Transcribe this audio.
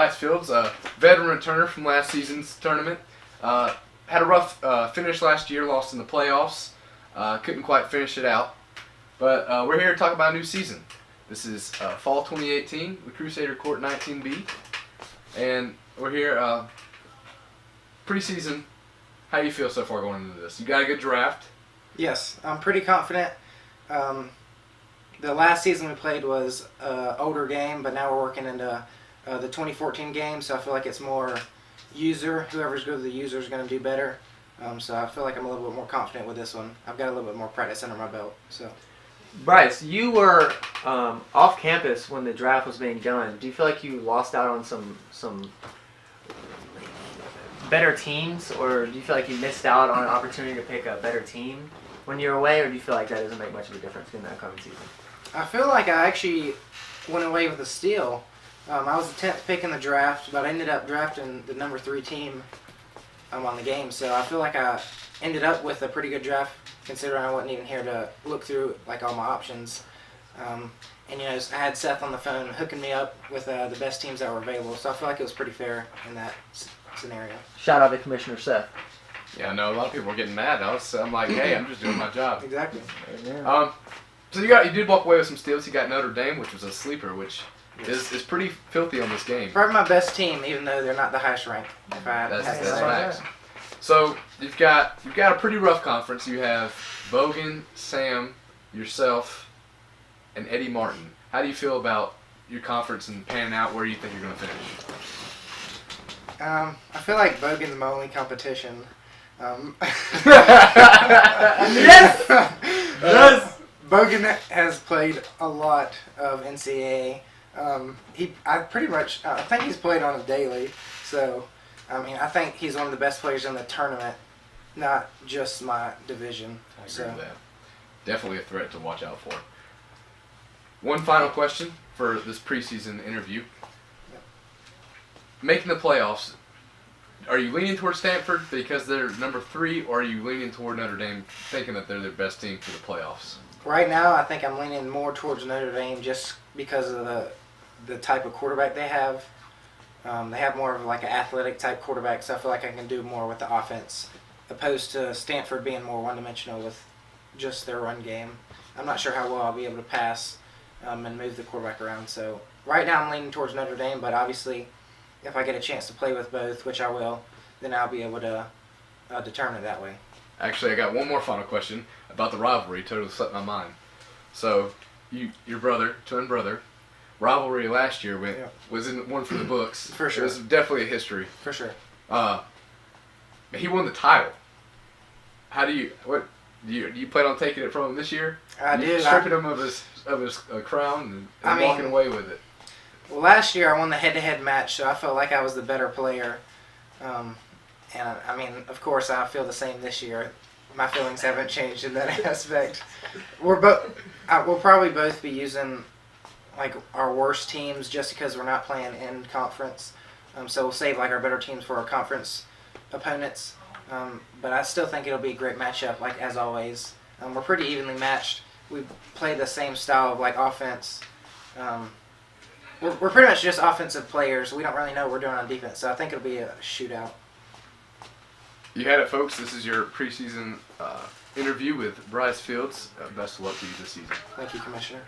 Bryce Fields, a veteran returner from last season's tournament. Had a rough finish last year, lost in the playoffs. Couldn't quite finish it out. But we're here to talk about a new season. This is fall 2018, the Crusader Court 19B. And we're here, preseason. How do you feel so far going into this? You got a good draft? Yes, I'm pretty confident. The last season we played was an older game, but now we're working into the 2014 game, so I feel like it's more user. Whoever's good with the user is going to do better. So I feel like I'm a little bit more confident with this one. I've got a little bit more practice under my belt. So, Bryce, you were off campus when the draft was being done. Do you feel like you lost out on some better teams, or do you feel like you missed out on an opportunity to pick a better team when you're away, or do you feel like that doesn't make much of a difference in that coming season? I feel like I actually went away with a steal. I was the 10th pick in the draft, but I ended up drafting the number 3 team on the game. So I feel like I ended up with a pretty good draft, considering I wasn't even here to look through like all my options. And I had Seth on the phone hooking me up with the best teams that were available. So I feel like it was pretty fair in that scenario. Shout out to Commissioner Seth. Yeah, I know a lot of people were getting mad. I'm like, hey, I'm just doing my job. Exactly. So you did walk away with some steals. You got Notre Dame, which was a sleeper, which is pretty filthy on this game. Probably my best team, even though they're not the highest ranked. If I That's had to say. facts. So you've got a pretty rough conference. You have Bogan, Sam, yourself, and Eddie Martin. How do you feel about your conference and panning out? Where do you think you're going to finish? I feel like Bogan's my only competition. Yes! Yes! Bogan has played a lot of NCAA. I think he's played on a daily. So, I think he's one of the best players in the tournament, not just my division. I agree with that. Definitely a threat to watch out for. One final question for this preseason interview. Making the playoffs, are you leaning toward Stanford because they're number 3, or are you leaning toward Notre Dame thinking that they're their best team for the playoffs? Right now, I think I'm leaning more towards Notre Dame just because of the type of quarterback they have. They have more of like an athletic type quarterback, so I feel like I can do more with the offense, opposed to Stanford being more one-dimensional with just their run game. I'm not sure how well I'll be able to pass and move the quarterback around. So right now I'm leaning towards Notre Dame, but obviously if I get a chance to play with both, which I will, then I'll be able to determine it that way. Actually, I got one more final question about the rivalry. Totally slipped my mind. So, your brother, twin brother, rivalry last year was in one for the books. For sure. It was definitely a history. For sure. He won the title. Do you plan on taking it from him this year? I do. Stripping him of his crown and walking away with it. Well, last year I won the head-to-head match, so I felt like I was the better player. Of course, I feel the same this year. My feelings haven't changed in that aspect. We'll probably both be using like our worst teams just because we're not playing in conference. So we'll save like our better teams for our conference opponents. But I still think it'll be a great matchup, like as always. We're pretty evenly matched. We play the same style of like offense. We're pretty much just offensive players. We don't really know what we're doing on defense, so I think it'll be a shootout. You had it, folks. This is your preseason interview with Bryce Fields. Best of luck to you this season. Thank you, Commissioner.